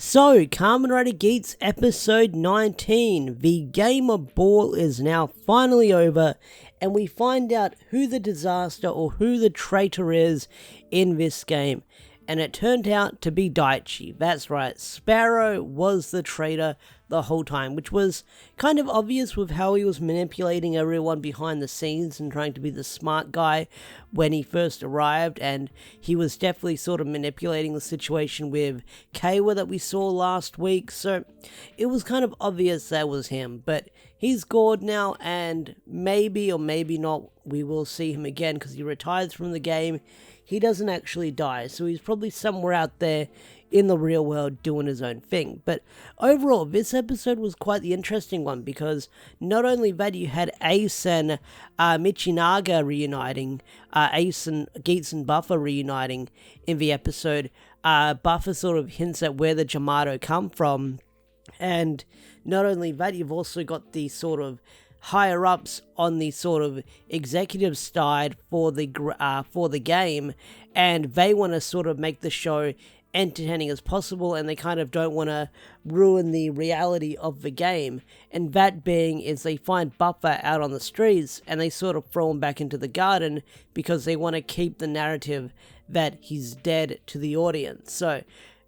So, Kamen Rider Geats episode 19. The game of ball is now finally over, and we find out who the Dezastar or who the traitor is in this game. And it turned out to be Daichi. That's right, Sparrow was the traitor the whole time, which was kind of obvious with how he was manipulating everyone behind the scenes and trying to be the smart guy when he first arrived, and he was definitely sort of manipulating the situation with Keiwa that we saw last week, so it was kind of obvious that was him, but he's gone now, and maybe or maybe not we will see him again because he retires from the game. He doesn't actually die, so he's probably somewhere out there in the real world doing his own thing. But overall, this episode was quite the interesting one because not only that, you had Ace and Michinaga reuniting, Ace and Geats and Buffa reuniting in the episode. Buffa sort of hints at where the Jamato come from, and not only that, you've also got the sort of higher ups on the sort of executive side for the game, and they want to sort of make the show entertaining as possible, and they kind of don't want to ruin the reality of the game. And that being is they find Buffa out on the streets and they sort of throw him back into the garden because they want to keep the narrative that he's dead to the audience. So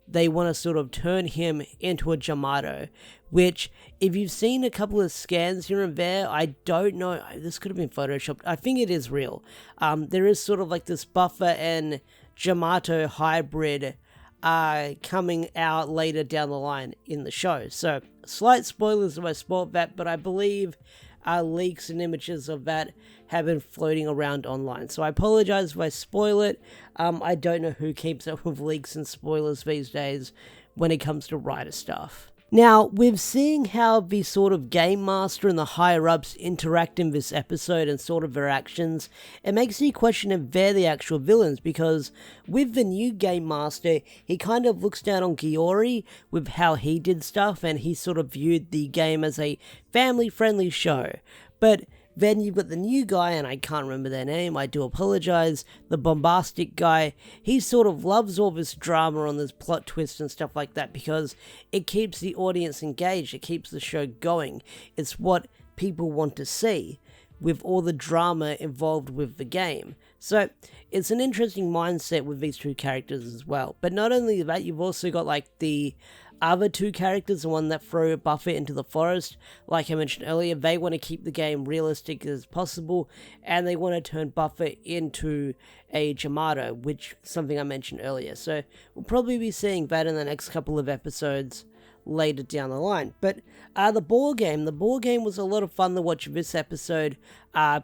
they want to sort of turn him into a Jamato, which, if you've seen a couple of scans here and there, I don't know, this could have been photoshopped, I think it is real. There is sort of like this Buffa and Jamato hybrid coming out later down the line in the show. So, slight spoilers if I spoiled that, but I believe leaks and images of that have been floating around online. So I apologize if I spoil it. I don't know who keeps up with leaks and spoilers these days when it comes to Rider stuff. Now, with seeing how the sort of Game Master and the higher-ups interact in this episode and sort of their actions, it makes me question if they're the actual villains, because with the new Game Master, he kind of looks down on Giori with how he did stuff, and he sort of viewed the game as a family-friendly show. But then you've got the new guy, and I can't remember their name, I do apologize, the bombastic guy. He sort of loves all this drama on this plot twist and stuff like that because it keeps the audience engaged, it keeps the show going. It's what people want to see with all the drama involved with the game. So it's an interesting mindset with these two characters as well. But not only that, you've also got like the other two characters, the one that throw Buffa into the forest. Like I mentioned earlier, they want to keep the game realistic as possible, and they want to turn Buffa into a Jamato, which is something I mentioned earlier. So we'll probably be seeing that in the next couple of episodes later down the line. But the ball game was a lot of fun to watch this episode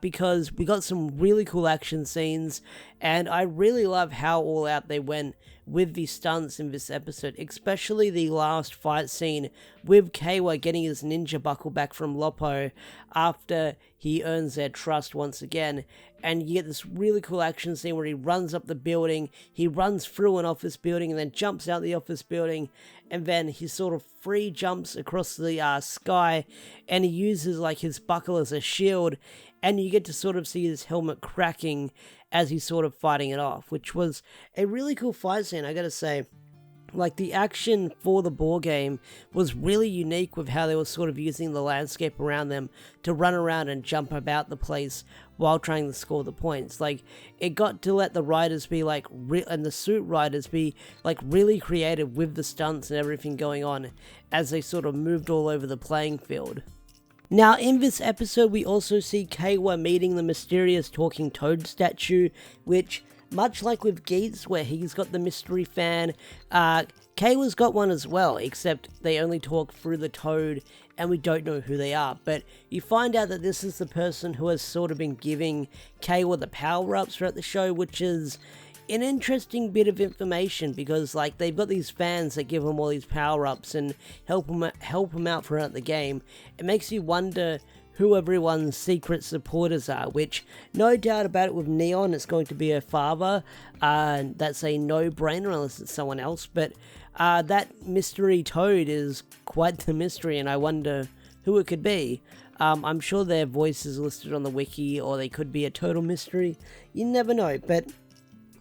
because we got some really cool action scenes, and I really love how all out they went with the stunts in this episode, especially the last fight scene with Keiwa getting his ninja buckle back from Loppo after he earns their trust once again. And you get this really cool action scene where he runs up the building, he runs through an office building and then jumps out the office building, and then he sort of free jumps across the sky, and he uses like his buckle as a shield, and you get to sort of see his helmet cracking as he's sort of fighting it off, which was a really cool fight scene, I gotta say. Like, the action for the ball game was really unique with how they were sort of using the landscape around them to run around and jump about the place while trying to score the points. Like, it got to let the riders be like, and the suit riders be like really creative with the stunts and everything going on as they sort of moved all over the playing field. Now, in this episode, we also see Keiwa meeting the mysterious talking toad statue, which, much like with Geats, where he's got the mystery fan, Keiwa's got one as well, except they only talk through the toad, and we don't know who they are. But you find out that this is the person who has sort of been giving Keiwa the power-ups throughout the show, which is an interesting bit of information, because like they've got these fans that give them all these power-ups and help them out throughout the game. It makes you wonder who everyone's secret supporters are, which, no doubt about it, with Neon it's going to be her father. That's a no-brainer unless it's someone else, but that mystery toad is quite the mystery, and I wonder who it could be. I'm sure their voice is listed on the wiki, or they could be a total mystery. You never know, but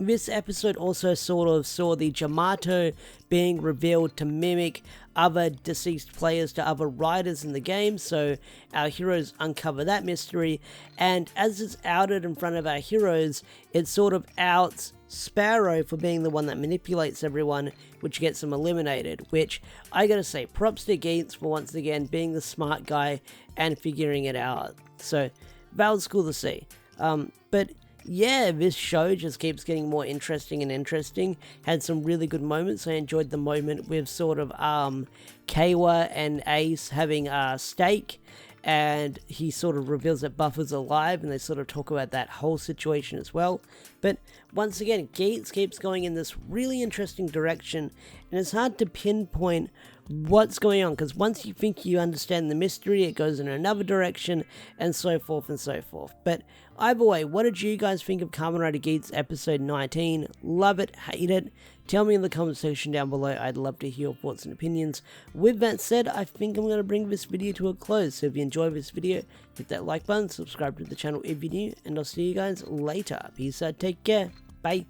This episode also sort of saw the Yamato being revealed to mimic other deceased players to other riders in the game, so our heroes uncover that mystery, and as it's outed in front of our heroes, it sort of outs Sparrow for being the one that manipulates everyone, which gets them eliminated, which I gotta say, props to Geats for once again being the smart guy and figuring it out. So that was cool to see. But yeah, this show just keeps getting more interesting and interesting. Had some really good moments. I enjoyed the moment with sort of Kawa and Ace having a steak, and he sort of reveals that Buffa's alive, and they sort of talk about that whole situation as well. But once again, Geats keeps going in this really interesting direction, and it's hard to pinpoint what's going on, because once you think you understand the mystery, it goes in another direction, and so forth and so forth. But either way, what did you guys think of Kamen Rider Geats episode 19? Love it, hate it? Tell me in the comment section down below. I'd love to hear your thoughts and opinions. With that said, I think I'm going to bring this video to a close. So if you enjoyed this video, hit that like button, subscribe to the channel if you're new, and I'll see you guys later. Peace out, take care, bye.